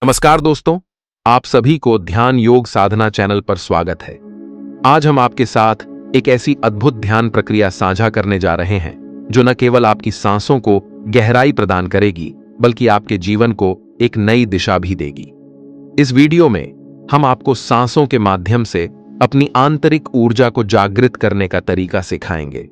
नमस्कार दोस्तों, आप सभी को ध्यान योग साधना चैनल पर स्वागत है। आज हम आपके साथ एक ऐसी अद्भुत ध्यान प्रक्रिया साझा करने जा रहे हैं जो न केवल आपकी सांसों को गहराई प्रदान करेगी बल्कि आपके जीवन को एक नई दिशा भी देगी। इस वीडियो में हम आपको सांसों के माध्यम से अपनी आंतरिक ऊर्जा को जागृत करने का तरीका सिखाएंगे।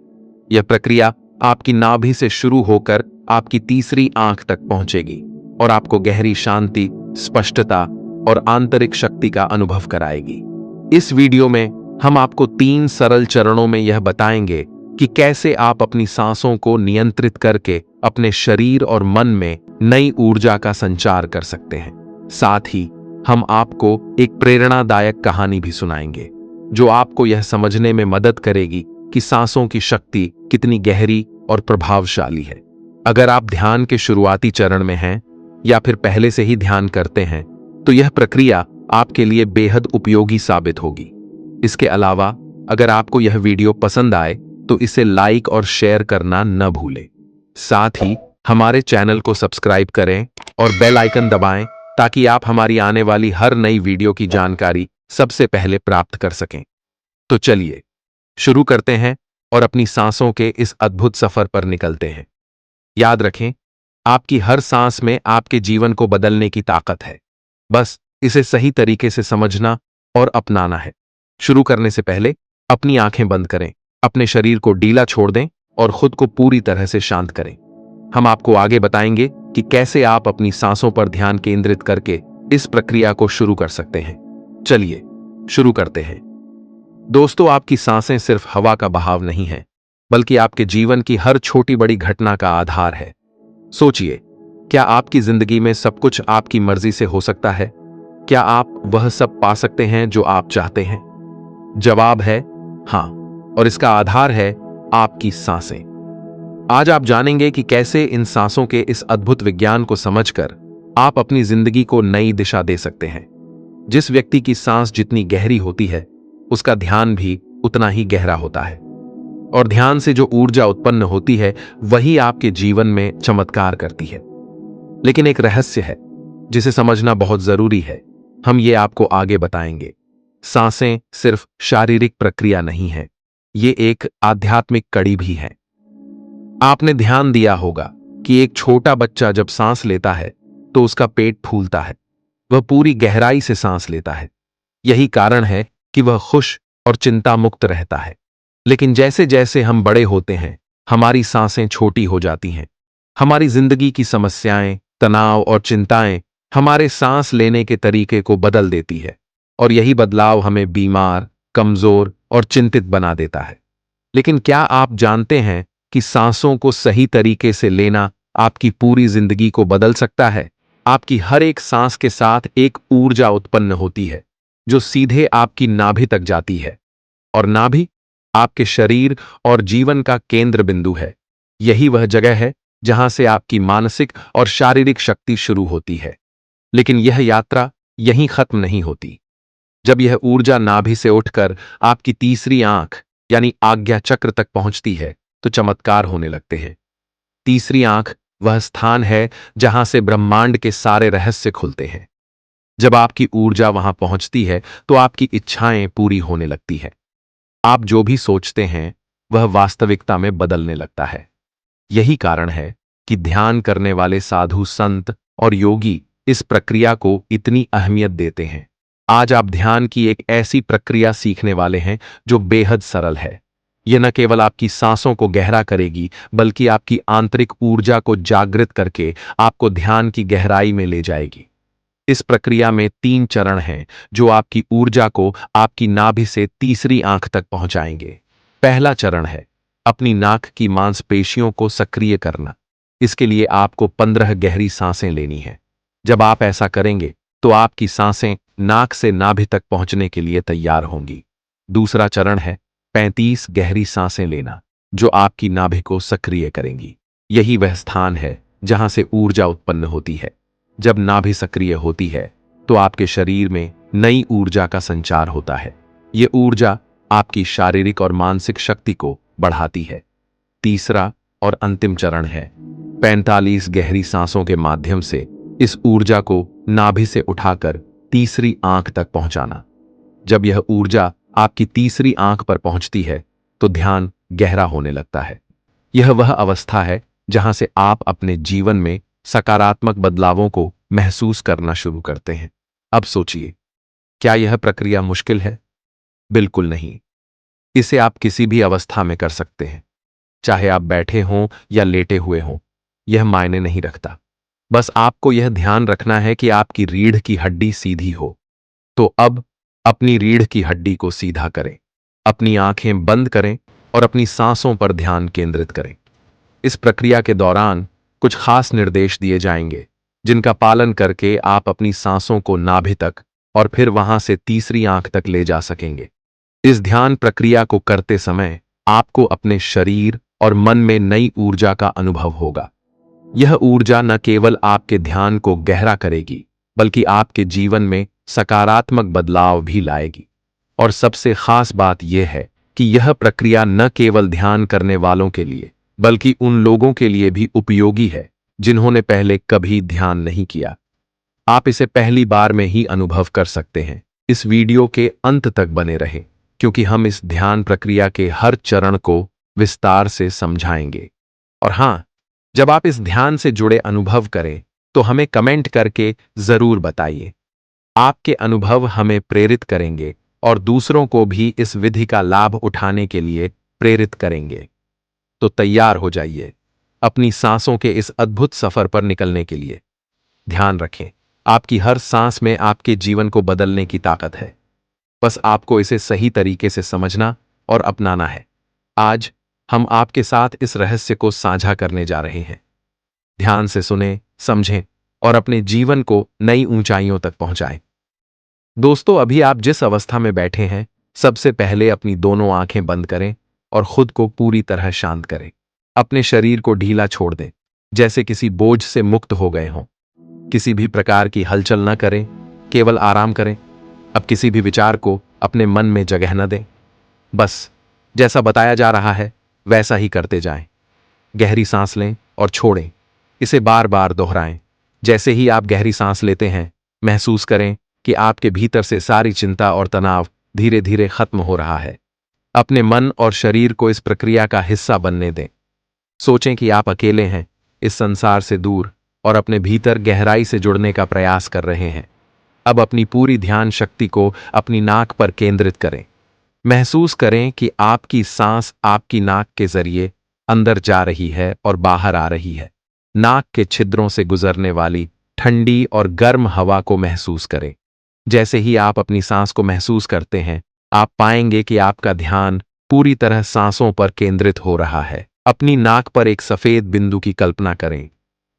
यह प्रक्रिया आपकी नाभि से शुरू होकर आपकी तीसरी आंख तक पहुंचेगी और आपको गहरी शांति, स्पष्टता और आंतरिक शक्ति का अनुभव कराएगी। इस वीडियो में हम आपको 3 सरल चरणों में यह बताएंगे कि कैसे आप अपनी सांसों को नियंत्रित करके अपने शरीर और मन में नई ऊर्जा का संचार कर सकते हैं। साथ ही हम आपको एक प्रेरणादायक कहानी भी सुनाएंगे जो आपको यह समझने में मदद करेगी कि सांसों की शक्ति कितनी गहरी और प्रभावशाली है। अगर आप ध्यान के शुरुआती चरण में हैं या फिर पहले से ही ध्यान करते हैं तो यह प्रक्रिया आपके लिए बेहद उपयोगी साबित होगी। इसके अलावा अगर आपको यह वीडियो पसंद आए तो इसे लाइक और शेयर करना न भूलें। साथ ही हमारे चैनल को सब्सक्राइब करें और बेल आइकन दबाएं ताकि आप हमारी आने वाली हर नई वीडियो की जानकारी सबसे पहले प्राप्त कर सकें। तो चलिए शुरू करते हैं और अपनी सांसों के इस अद्भुत सफर पर निकलते हैं। याद रखें, आपकी हर सांस में आपके जीवन को बदलने की ताकत है। बस इसे सही तरीके से समझना और अपनाना है। शुरू करने से पहले अपनी आंखें बंद करें, अपने शरीर को ढीला छोड़ दें और खुद को पूरी तरह से शांत करें। हम आपको आगे बताएंगे कि कैसे आप अपनी सांसों पर ध्यान केंद्रित करके इस प्रक्रिया को शुरू कर सकते हैं। चलिए शुरू करते हैं। दोस्तों, आपकी सांसें सिर्फ हवा का बहाव नहीं है, बल्कि आपके जीवन की हर छोटी बड़ी घटना का आधार है। सोचिए, क्या आपकी जिंदगी में सब कुछ आपकी मर्जी से हो सकता है? क्या आप वह सब पा सकते हैं जो आप चाहते हैं? जवाब है हां, और इसका आधार है आपकी सांसें। आज आप जानेंगे कि कैसे इन सांसों के इस अद्भुत विज्ञान को समझकर आप अपनी जिंदगी को नई दिशा दे सकते हैं। जिस व्यक्ति की सांस जितनी गहरी होती है, उसका ध्यान भी उतना ही गहरा होता है, और ध्यान से जो ऊर्जा उत्पन्न होती है वही आपके जीवन में चमत्कार करती है। लेकिन एक रहस्य है जिसे समझना बहुत जरूरी है। हम ये आपको आगे बताएंगे। सांसें सिर्फ शारीरिक प्रक्रिया नहीं है, ये एक आध्यात्मिक कड़ी भी है। आपने ध्यान दिया होगा कि एक छोटा बच्चा जब सांस लेता है तो उसका पेट फूलता है, वह पूरी गहराई से सांस लेता है। यही कारण है कि वह खुश और चिंता मुक्त रहता है। लेकिन जैसे जैसे हम बड़े होते हैं, हमारी सांसें छोटी हो जाती हैं। हमारी जिंदगी की समस्याएं, तनाव और चिंताएं हमारे सांस लेने के तरीके को बदल देती है, और यही बदलाव हमें बीमार, कमजोर और चिंतित बना देता है। लेकिन क्या आप जानते हैं कि सांसों को सही तरीके से लेना आपकी पूरी जिंदगी को बदल सकता है? आपकी हर एक सांस के साथ एक ऊर्जा उत्पन्न होती है जो सीधे आपकी नाभि तक जाती है, और नाभि आपके शरीर और जीवन का केंद्र बिंदु है। यही वह जगह है जहां से आपकी मानसिक और शारीरिक शक्ति शुरू होती है। लेकिन यह यात्रा यहीं खत्म नहीं होती। जब यह ऊर्जा नाभि से उठकर आपकी तीसरी आंख यानी आज्ञा चक्र तक पहुंचती है तो चमत्कार होने लगते हैं। तीसरी आंख वह स्थान है जहां से ब्रह्मांड के सारे रहस्य खुलते हैं। जब आपकी ऊर्जा वहां पहुंचती है तो आपकी इच्छाएं पूरी होने लगती है। आप जो भी सोचते हैं वह वास्तविकता में बदलने लगता है। यही कारण है कि ध्यान करने वाले साधु, संत और योगी इस प्रक्रिया को इतनी अहमियत देते हैं। आज आप ध्यान की एक ऐसी प्रक्रिया सीखने वाले हैं जो बेहद सरल है। यह न केवल आपकी सांसों को गहरा करेगी बल्कि आपकी आंतरिक ऊर्जा को जागृत करके आपको ध्यान की गहराई में ले जाएगी। इस प्रक्रिया में 3 चरण हैं जो आपकी ऊर्जा को आपकी नाभि से तीसरी आंख तक पहुंचाएंगे। पहला चरण है अपनी नाक की मांसपेशियों को सक्रिय करना। इसके लिए आपको 15 गहरी सांसें लेनी है। जब आप ऐसा करेंगे तो आपकी सांसें नाक से नाभि तक पहुंचने के लिए तैयार होंगी। दूसरा चरण है 35 गहरी सांसें लेना, जो आपकी नाभि को सक्रिय करेंगी। यही वह स्थान है जहां से ऊर्जा उत्पन्न होती है। जब नाभि सक्रिय होती है तो आपके शरीर में नई ऊर्जा का संचार होता है। यह ऊर्जा आपकी शारीरिक और मानसिक शक्ति को बढ़ाती है। तीसरा और अंतिम चरण है 45 गहरी सांसों के माध्यम से इस ऊर्जा को नाभि से उठाकर तीसरी आंख तक पहुंचाना। जब यह ऊर्जा आपकी तीसरी आंख पर पहुंचती है तो ध्यान गहरा होने लगता है। यह वह अवस्था है जहां से आप अपने जीवन में सकारात्मक बदलावों को महसूस करना शुरू करते हैं। अब सोचिए, क्या यह प्रक्रिया मुश्किल है? बिल्कुल नहीं। इसे आप किसी भी अवस्था में कर सकते हैं, चाहे आप बैठे हों या लेटे हुए हों, यह मायने नहीं रखता। बस आपको यह ध्यान रखना है कि आपकी रीढ़ की हड्डी सीधी हो। तो अब अपनी रीढ़ की हड्डी को सीधा करें, अपनी आंखें बंद करें और अपनी सांसों पर ध्यान केंद्रित करें। इस प्रक्रिया के दौरान कुछ खास निर्देश दिए जाएंगे, जिनका पालन करके आप अपनी सांसों को नाभि तक और फिर वहां से तीसरी आंख तक ले जा सकेंगे। इस ध्यान प्रक्रिया को करते समय आपको अपने शरीर और मन में नई ऊर्जा का अनुभव होगा। यह ऊर्जा न केवल आपके ध्यान को गहरा करेगी, बल्कि आपके जीवन में सकारात्मक बदलाव भी लाएगी। और सबसे खास बात यह है कि यह प्रक्रिया न केवल ध्यान करने वालों के लिए, बल्कि उन लोगों के लिए भी उपयोगी है जिन्होंने पहले कभी ध्यान नहीं किया। आप इसे पहली बार में ही अनुभव कर सकते हैं। इस वीडियो के अंत तक बने रहें, क्योंकि हम इस ध्यान प्रक्रिया के हर चरण को विस्तार से समझाएंगे। और हां, जब आप इस ध्यान से जुड़े अनुभव करें तो हमें कमेंट करके जरूर बताइए। आपके अनुभव हमें प्रेरित करेंगे और दूसरों को भी इस विधि का लाभ उठाने के लिए प्रेरित करेंगे। तो तैयार हो जाइए अपनी सांसों के इस अद्भुत सफर पर निकलने के लिए। ध्यान रखें, आपकी हर सांस में आपके जीवन को बदलने की ताकत है। बस आपको इसे सही तरीके से समझना और अपनाना है। आज हम आपके साथ इस रहस्य को साझा करने जा रहे हैं। ध्यान से सुनें, समझें और अपने जीवन को नई ऊंचाइयों तक पहुंचाएं। दोस्तों, अभी आप जिस अवस्था में बैठे हैं, सबसे पहले अपनी दोनों आंखें बंद करें और खुद को पूरी तरह शांत करें। अपने शरीर को ढीला छोड़ दें, जैसे किसी बोझ से मुक्त हो गए हों। किसी भी प्रकार की हलचल न करें, केवल आराम करें। अब किसी भी विचार को अपने मन में जगह न दें। बस जैसा बताया जा रहा है वैसा ही करते जाएं। गहरी सांस लें और छोड़ें। इसे बार बार दोहराएं। जैसे ही आप गहरी सांस लेते हैं, महसूस करें कि आपके भीतर से सारी चिंता और तनाव धीरे धीरे खत्म हो रहा है। अपने मन और शरीर को इस प्रक्रिया का हिस्सा बनने दें। सोचें कि आप अकेले हैं, इस संसार से दूर, और अपने भीतर गहराई से जुड़ने का प्रयास कर रहे हैं। अब अपनी पूरी ध्यान शक्ति को अपनी नाक पर केंद्रित करें। महसूस करें कि आपकी सांस आपकी नाक के जरिए अंदर जा रही है और बाहर आ रही है। नाक के छिद्रों से गुजरने वाली ठंडी और गर्म हवा को महसूस करें। जैसे ही आप अपनी सांस को महसूस करते हैं, आप पाएंगे कि आपका ध्यान पूरी तरह सांसों पर केंद्रित हो रहा है। अपनी नाक पर एक सफेद बिंदु की कल्पना करें।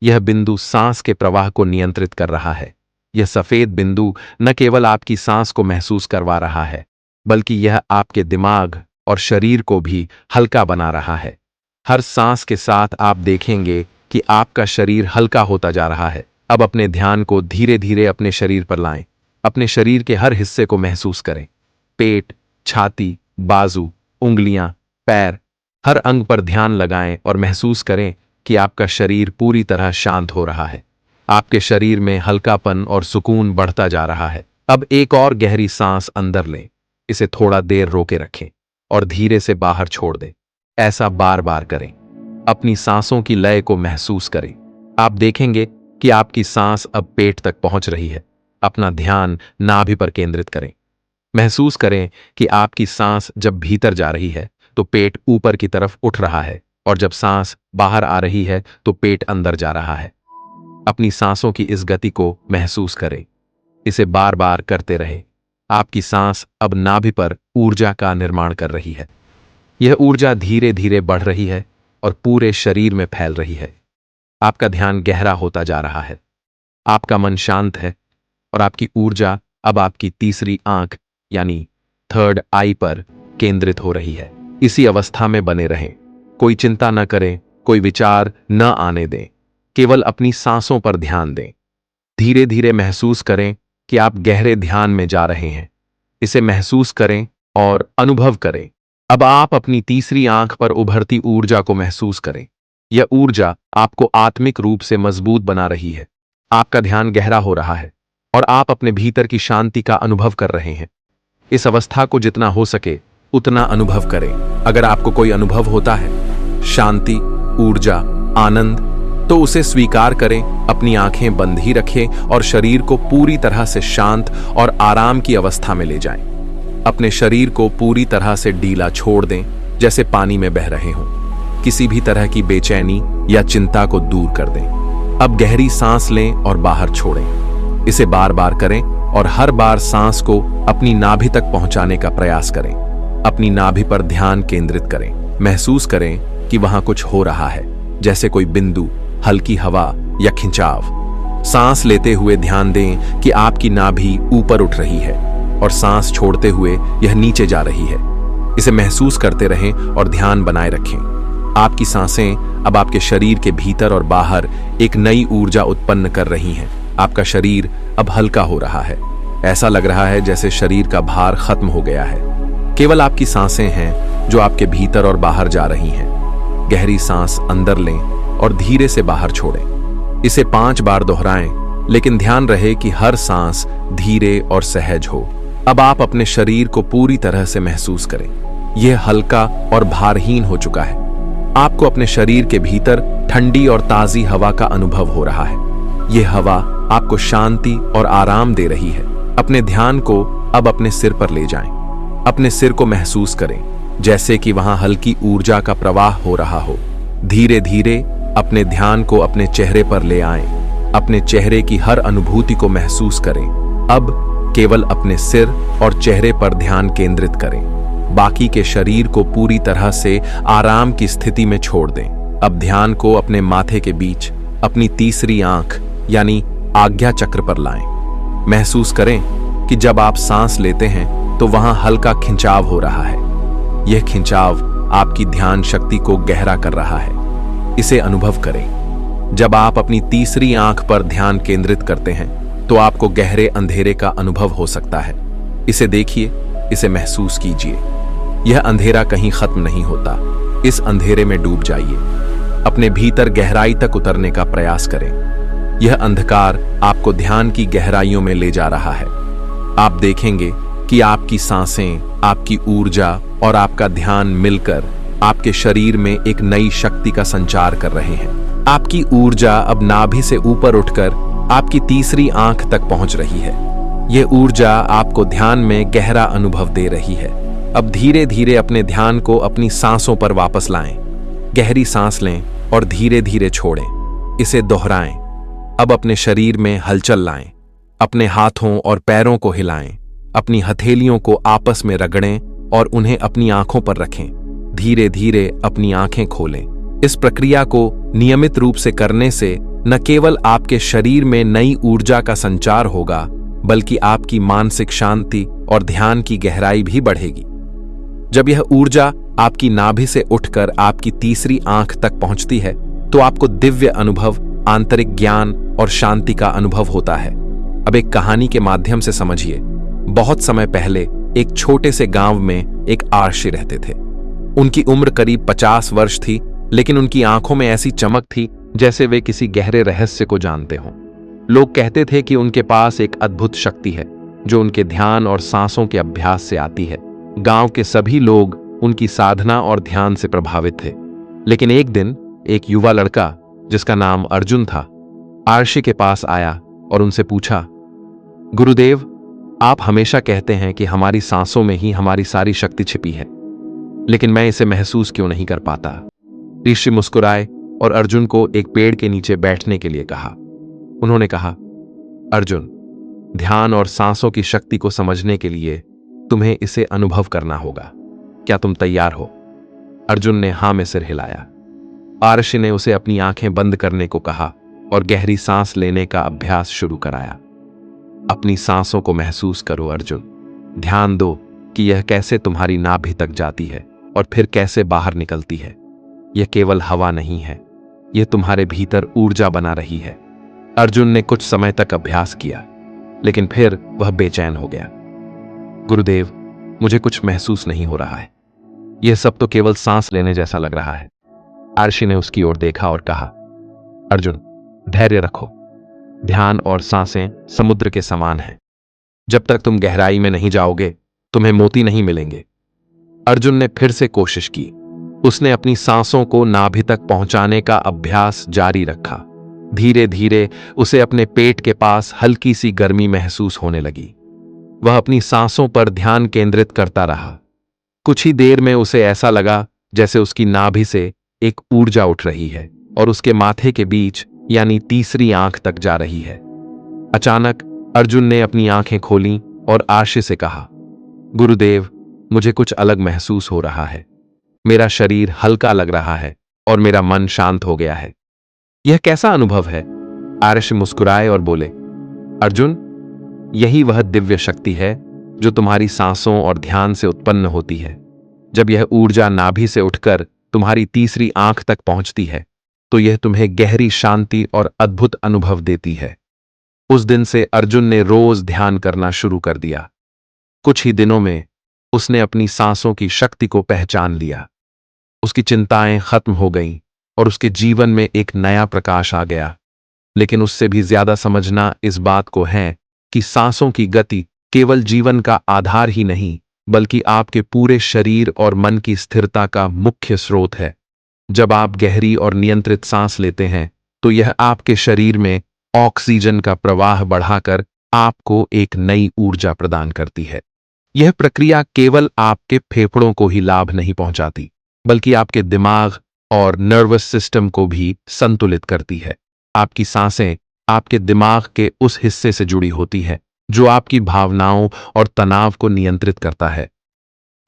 यह बिंदु सांस के प्रवाह को नियंत्रित कर रहा है। यह सफेद बिंदु न केवल आपकी सांस को महसूस करवा रहा है, बल्कि यह आपके दिमाग और शरीर को भी हल्का बना रहा है। हर सांस के साथ आप देखेंगे कि आपका शरीर हल्का होता जा रहा है। अब अपने ध्यान को धीरे धीरे अपने शरीर पर लाएं। अपने शरीर के हर हिस्से को महसूस करें। पेट, छाती, बाजू, उंगलियां, पैर, हर अंग पर ध्यान लगाएं और महसूस करें कि आपका शरीर पूरी तरह शांत हो रहा है। आपके शरीर में हल्कापन और सुकून बढ़ता जा रहा है। अब एक और गहरी सांस अंदर लें। इसे थोड़ा देर रोके रखें और धीरे से बाहर छोड़ दें। ऐसा बार बार करें। अपनी सांसों की लय को महसूस करें। आप देखेंगे कि आपकी सांस अब पेट तक पहुंच रही है। अपना ध्यान नाभि पर केंद्रित करें। महसूस करें कि आपकी सांस जब भीतर जा रही है तो पेट ऊपर की तरफ उठ रहा है, और जब सांस बाहर आ रही है तो पेट अंदर जा रहा है। अपनी सांसों की इस गति को महसूस करें। इसे बार बार करते रहें। आपकी सांस अब नाभि पर ऊर्जा का निर्माण कर रही है। यह ऊर्जा धीरे धीरे बढ़ रही है और पूरे शरीर में फैल रही है। आपका ध्यान गहरा होता जा रहा है। आपका मन शांत है और आपकी ऊर्जा अब आपकी तीसरी आंख यानी थर्ड आई पर केंद्रित हो रही है। इसी अवस्था में बने रहें। कोई चिंता न करें, कोई विचार न आने दें। केवल अपनी सांसों पर ध्यान दें। धीरे धीरे महसूस करें कि आप गहरे ध्यान में जा रहे हैं। इसे महसूस करें और अनुभव करें। अब आप अपनी तीसरी आंख पर उभरती ऊर्जा को महसूस करें। यह ऊर्जा आपको आत्मिक रूप से मजबूत बना रही है। आपका ध्यान गहरा हो रहा है और आप अपने भीतर की शांति का अनुभव कर रहे हैं। इस अवस्था को जितना हो सके उतना अनुभव करें। अगर आपको कोई अनुभव होता है, शांति, ऊर्जा, आनंद, तो उसे स्वीकार करें, अपनी आंखें बंद ही रखें और शरीर को पूरी तरह से शांत और आराम की अवस्था में ले जाएं। अपने शरीर को पूरी तरह से ढीला छोड़ दें, जैसे पानी में बह रहे हों। किसी भी तरह की बेचैनी या चिंता को दूर कर दें। अब गहरी सांस लें और बाहर छोड़ें। इसे बार बार करें और हर बार सांस को अपनी नाभि तक पहुंचाने का प्रयास करें। अपनी नाभि पर ध्यान केंद्रित करें। महसूस करें कि वहां कुछ हो रहा है, जैसे कोई बिंदु, हल्की हवा या खिंचाव। सांस लेते हुए ध्यान दें कि आपकी नाभि ऊपर उठ रही है और सांस छोड़ते हुए यह नीचे जा रही है। इसे महसूस करते रहें और ध्यान बनाए रखें। आपकी सांसें अब आपके शरीर के भीतर और बाहर एक नई ऊर्जा उत्पन्न कर रही हैं। आपका शरीर अब हल्का हो रहा है। ऐसा लग रहा है जैसे शरीर का भार खत्म हो गया है। केवल आपकी सांसें हैं जो आपके भीतर और बाहर जा रही हैं। गहरी सांस अंदर लें और धीरे से बाहर छोड़ें। इसे 5 बार दोहराएं, लेकिन ध्यान रहे कि हर सांस धीरे और सहज हो। अब आप अपने शरीर को पूरी तरह से महसूस करें। यह हल्का और भारहीन हो चुका है। आपको अपने शरीर के भीतर ठंडी और ताजी हवा का अनुभव हो रहा है। यह हवा आपको शांति और आराम दे रही है। अपने ध्यान को अब अपने सिर पर ले जाएं। अपने सिर को महसूस करें, जैसे कि वहां हल्की ऊर्जा का प्रवाह हो रहा हो। धीरे धीरे अपने ध्यान को अपने चेहरे पर ले आएं। अपने चेहरे की हर अनुभूति को महसूस करें। अब केवल अपने सिर और चेहरे पर ध्यान केंद्रित करें। बाकी के शरीर को पूरी तरह से आराम की स्थिति में छोड़ दें। अब ध्यान को अपने माथे के बीच अपनी तीसरी आंख यानी आज्ञा चक्र पर लाएं। महसूस करें कि जब आप सांस लेते हैं तो वहां हल्का खिंचाव हो रहा है। यह खिंचाव आपकी ध्यान शक्ति को गहरा कर रहा है। इसे अनुभव करें। जब आप अपनी तीसरी आंख पर ध्यान केंद्रित करते हैं तो आपको गहरे अंधेरे का अनुभव हो सकता है। इसे देखिए, इसे महसूस कीजिए। यह अंधेरा कहीं खत्म नहीं होता। इस अंधेरे में डूब जाइए। अपने भीतर गहराई तक उतरने का प्रयास करें। यह अंधकार आपको ध्यान की गहराइयों में ले जा रहा है। आप देखेंगे कि आपकी सांसें, आपकी ऊर्जा और आपका ध्यान मिलकर आपके शरीर में एक नई शक्ति का संचार कर रहे हैं। आपकी ऊर्जा अब नाभि से ऊपर उठकर आपकी तीसरी आंख तक पहुंच रही है। यह ऊर्जा आपको ध्यान में गहरा अनुभव दे रही है। अब धीरे धीरे अपने ध्यान को अपनी सांसों पर वापस लाएं। गहरी सांस लें और धीरे धीरे छोड़ें। इसे दोहराएं। अब अपने शरीर में हलचल लाएं। अपने हाथों और पैरों को हिलाएं। अपनी हथेलियों को आपस में रगड़ें और उन्हें अपनी आंखों पर रखें। धीरे धीरे अपनी आंखें खोलें। इस प्रक्रिया को नियमित रूप से करने से न केवल आपके शरीर में नई ऊर्जा का संचार होगा, बल्कि आपकी मानसिक शांति और ध्यान की गहराई भी बढ़ेगी। जब यह ऊर्जा आपकी नाभि से उठकर आपकी तीसरी आंख तक पहुंचती है तो आपको दिव्य अनुभव, आंतरिक ज्ञान और शांति का अनुभव होता है। अब एक कहानी के माध्यम से समझिए। बहुत समय पहले एक छोटे से गांव में एक आर्षी रहते थे। उनकी उम्र करीब 50 वर्ष थी, लेकिन उनकी आंखों में ऐसी चमक थी जैसे वे किसी गहरे रहस्य को जानते हों। लोग कहते थे कि उनके पास एक अद्भुत शक्ति है जो उनके ध्यान और सांसों के अभ्यास से आती है। गांव के सभी लोग उनकी साधना और ध्यान से प्रभावित थे। लेकिन एक दिन एक युवा लड़का जिसका नाम अर्जुन था, आर्षी के पास आया और उनसे पूछा, गुरुदेव, आप हमेशा कहते हैं कि हमारी सांसों में ही हमारी सारी शक्ति छिपी है, लेकिन मैं इसे महसूस क्यों नहीं कर पाता। ऋषि मुस्कुराए और अर्जुन को एक पेड़ के नीचे बैठने के लिए कहा। उन्होंने कहा, अर्जुन, ध्यान और सांसों की शक्ति को समझने के लिए तुम्हें इसे अनुभव करना होगा। क्या तुम तैयार हो? अर्जुन ने हां में सिर हिलाया। आर्षि ने उसे अपनी आंखें बंद करने को कहा और गहरी सांस लेने का अभ्यास शुरू कराया। अपनी सांसों को महसूस करो अर्जुन। ध्यान दो कि यह कैसे तुम्हारी नाभि तक जाती है और फिर कैसे बाहर निकलती है। यह केवल हवा नहीं है, यह तुम्हारे भीतर ऊर्जा बना रही है। अर्जुन ने कुछ समय तक अभ्यास किया, लेकिन फिर वह बेचैन हो गया। गुरुदेव, मुझे कुछ महसूस नहीं हो रहा है। यह सब तो केवल सांस लेने जैसा लग रहा है। आर्षि ने उसकी ओर देखा और कहा, अर्जुन, धैर्य रखो। ध्यान और सांसें समुद्र के समान हैं। जब तक तुम गहराई में नहीं जाओगे, तुम्हें मोती नहीं मिलेंगे। अर्जुन ने फिर से कोशिश की। उसने अपनी सांसों को नाभि तक पहुंचाने का अभ्यास जारी रखा। धीरे धीरे उसे अपने पेट के पास हल्की सी गर्मी महसूस होने लगी। वह अपनी सांसों पर ध्यान केंद्रित करता रहा। कुछ ही देर में उसे ऐसा लगा जैसे उसकी नाभि से एक ऊर्जा उठ रही है और उसके माथे के बीच यानी तीसरी आंख तक जा रही है। अचानक अर्जुन ने अपनी आंखें खोलीं और आर्षि से कहा, गुरुदेव, मुझे कुछ अलग महसूस हो रहा है। मेरा शरीर हल्का लग रहा है और मेरा मन शांत हो गया है। यह कैसा अनुभव है? आर्षि मुस्कुराए और बोले, अर्जुन, यही वह दिव्य शक्ति है जो तुम्हारी सांसों और ध्यान से उत्पन्न होती है। जब यह ऊर्जा नाभि से उठकर तुम्हारी तीसरी आंख तक पहुंचती है तो यह तुम्हें गहरी शांति और अद्भुत अनुभव देती है। उस दिन से अर्जुन ने रोज ध्यान करना शुरू कर दिया। कुछ ही दिनों में उसने अपनी सांसों की शक्ति को पहचान लिया। उसकी चिंताएं खत्म हो गईं और उसके जीवन में एक नया प्रकाश आ गया। लेकिन उससे भी ज्यादा समझना इस बात को है कि सांसों की गति केवल जीवन का आधार ही नहीं, बल्कि आपके पूरे शरीर और मन की स्थिरता का मुख्य स्रोत है। जब आप गहरी और नियंत्रित सांस लेते हैं तो यह आपके शरीर में ऑक्सीजन का प्रवाह बढ़ाकर आपको एक नई ऊर्जा प्रदान करती है। यह प्रक्रिया केवल आपके फेफड़ों को ही लाभ नहीं पहुंचाती, बल्कि आपके दिमाग और नर्वस सिस्टम को भी संतुलित करती है। आपकी सांसें आपके दिमाग के उस हिस्से से जुड़ी होती है जो आपकी भावनाओं और तनाव को नियंत्रित करता है।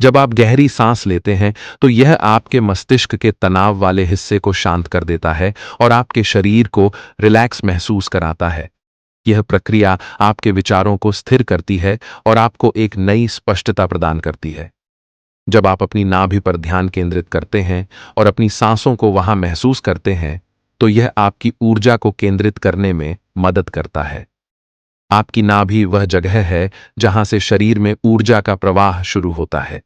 जब आप गहरी सांस लेते हैं तो यह आपके मस्तिष्क के तनाव वाले हिस्से को शांत कर देता है और आपके शरीर को रिलैक्स महसूस कराता है। यह प्रक्रिया आपके विचारों को स्थिर करती है और आपको एक नई स्पष्टता प्रदान करती है। जब आप अपनी नाभि पर ध्यान केंद्रित करते हैं और अपनी सांसों को वहां महसूस करते हैं तो यह आपकी ऊर्जा को केंद्रित करने में मदद करता है। आपकी नाभि वह जगह है जहां से शरीर में ऊर्जा का प्रवाह शुरू होता है।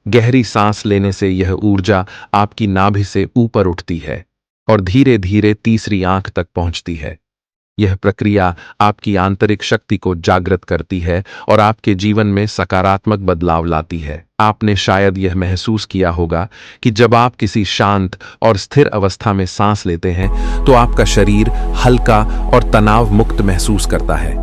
गहरी सांस लेने से यह ऊर्जा आपकी नाभि से ऊपर उठती है और धीरे धीरे तीसरी आंख तक पहुंचती है। यह प्रक्रिया आपकी आंतरिक शक्ति को जागृत करती है और आपके जीवन में सकारात्मक बदलाव लाती है। आपने शायद यह महसूस किया होगा कि जब आप किसी शांत और स्थिर अवस्था में सांस लेते हैं तो आपका शरीर हल्का और तनाव मुक्त महसूस करता है।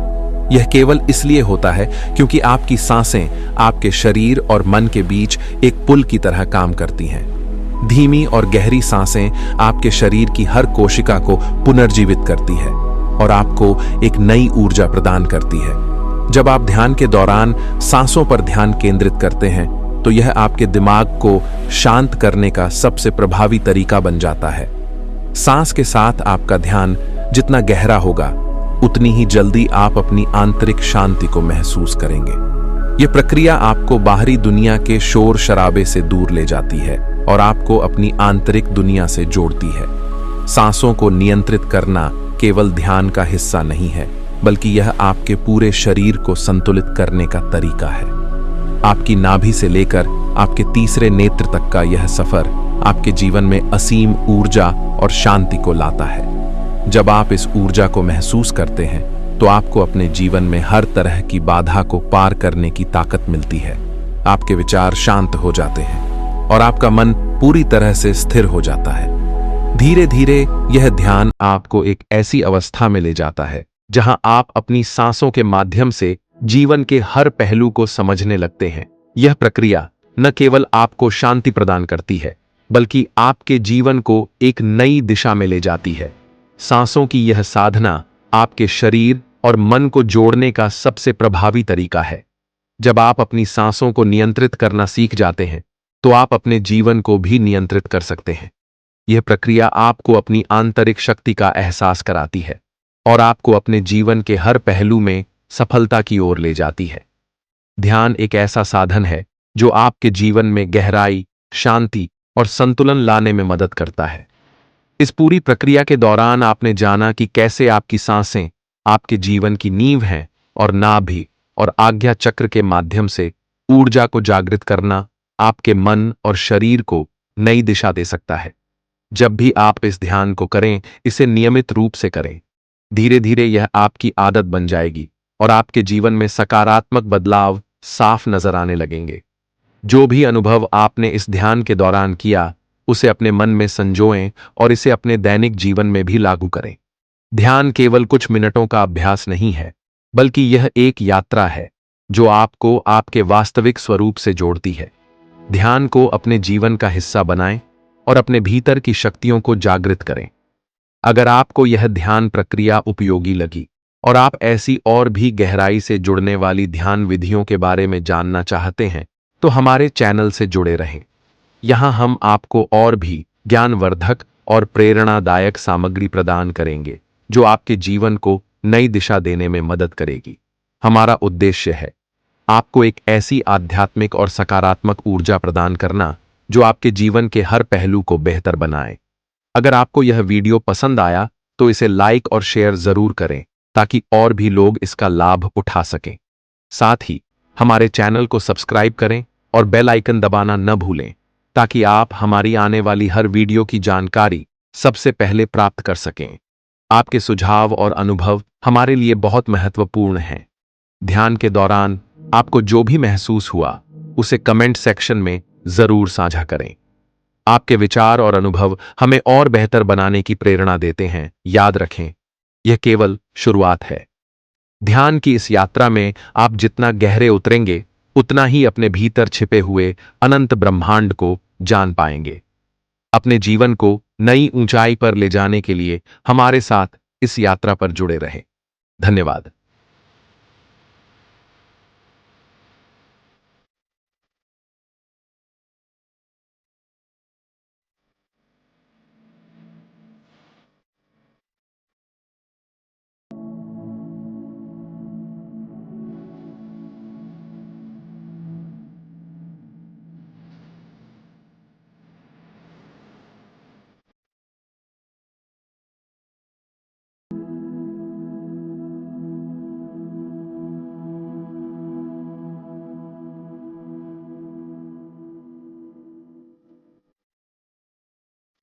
यह केवल इसलिए होता है क्योंकि आपकी सांसें आपके शरीर और मन के बीच एक पुल की तरह काम करती हैं। धीमी और गहरी सांसें आपके शरीर की हर कोशिका को पुनर्जीवित करती है और आपको एक नई ऊर्जा प्रदान करती है। जब आप ध्यान के दौरान सांसों पर ध्यान केंद्रित करते हैं तो यह आपके दिमाग को शांत करने का सबसे प्रभावी तरीका बन जाता है। सांस के साथ आपका ध्यान जितना गहरा होगा, उतनी ही जल्दी आप अपनी आंतरिक शांति को महसूस करेंगे। यह प्रक्रिया आपको बाहरी दुनिया के शोर शराबे से दूर ले जाती है और आपको अपनी आंतरिक दुनिया से जोड़ती है। सांसों को नियंत्रित करना केवल ध्यान का हिस्सा नहीं है, बल्कि यह आपके पूरे शरीर को संतुलित करने का तरीका है। आपकी नाभि से लेकर आपके तीसरे नेत्र तक का यह सफर आपके जीवन में असीम ऊर्जा और शांति को लाता है। जब आप इस ऊर्जा को महसूस करते हैं तो आपको अपने जीवन में हर तरह की बाधा को पार करने की ताकत मिलती है। आपके विचार शांत हो जाते हैं और आपका मन पूरी तरह से स्थिर हो जाता है। धीरे धीरे यह ध्यान आपको एक ऐसी अवस्था में ले जाता है जहां आप अपनी सांसों के माध्यम से जीवन के हर पहलू को समझने लगते हैं। यह प्रक्रिया न केवल आपको शांति प्रदान करती है, बल्कि आपके जीवन को एक नई दिशा में ले जाती है। सांसों की यह साधना आपके शरीर और मन को जोड़ने का सबसे प्रभावी तरीका है। जब आप अपनी सांसों को नियंत्रित करना सीख जाते हैं तो आप अपने जीवन को भी नियंत्रित कर सकते हैं। यह प्रक्रिया आपको अपनी आंतरिक शक्ति का एहसास कराती है और आपको अपने जीवन के हर पहलू में सफलता की ओर ले जाती है। ध्यान एक ऐसा साधन है जो आपके जीवन में गहराई, शांति और संतुलन लाने में मदद करता है। इस पूरी प्रक्रिया के दौरान आपने जाना कि कैसे आपकी सांसें आपके जीवन की नींव हैं और नाभि और आज्ञा चक्र के माध्यम से ऊर्जा को जागृत करना आपके मन और शरीर को नई दिशा दे सकता है। जब भी आप इस ध्यान को करें, इसे नियमित रूप से करें। धीरे धीरे यह आपकी आदत बन जाएगी और आपके जीवन में सकारात्मक बदलाव साफ नजर आने लगेंगे। जो भी अनुभव आपने इस ध्यान के दौरान किया, उसे अपने मन में संजोएं और इसे अपने दैनिक जीवन में भी लागू करें। ध्यान केवल कुछ मिनटों का अभ्यास नहीं है, बल्कि यह एक यात्रा है जो आपको आपके वास्तविक स्वरूप से जोड़ती है। ध्यान को अपने जीवन का हिस्सा बनाएं और अपने भीतर की शक्तियों को जागृत करें। अगर आपको यह ध्यान प्रक्रिया उपयोगी लगी और आप ऐसी और भी गहराई से जुड़ने वाली ध्यान विधियों के बारे में जानना चाहते हैं, तो हमारे चैनल से जुड़े रहें। यहाँ हम आपको और भी ज्ञानवर्धक और प्रेरणादायक सामग्री प्रदान करेंगे जो आपके जीवन को नई दिशा देने में मदद करेगी। हमारा उद्देश्य है आपको एक ऐसी आध्यात्मिक और सकारात्मक ऊर्जा प्रदान करना जो आपके जीवन के हर पहलू को बेहतर बनाए। अगर आपको यह वीडियो पसंद आया तो इसे लाइक और शेयर जरूर करें ताकि और भी लोग इसका लाभ उठा सकें। साथ ही हमारे चैनल को सब्सक्राइब करें और बेल आइकन दबाना न भूलें ताकि आप हमारी आने वाली हर वीडियो की जानकारी सबसे पहले प्राप्त कर सकें। आपके सुझाव और अनुभव हमारे लिए बहुत महत्वपूर्ण हैं। ध्यान के दौरान आपको जो भी महसूस हुआ, उसे कमेंट सेक्शन में जरूर साझा करें। आपके विचार और अनुभव हमें और बेहतर बनाने की प्रेरणा देते हैं। याद रखें, यह केवल शुरुआत है। ध्यान की इस यात्रा में आप जितना गहरे उतरेंगे, उतना ही अपने भीतर छिपे हुए अनंत ब्रह्मांड को जान पाएंगे। अपने जीवन को नई ऊंचाई पर ले जाने के लिए हमारे साथ इस यात्रा पर जुड़े रहें। धन्यवाद।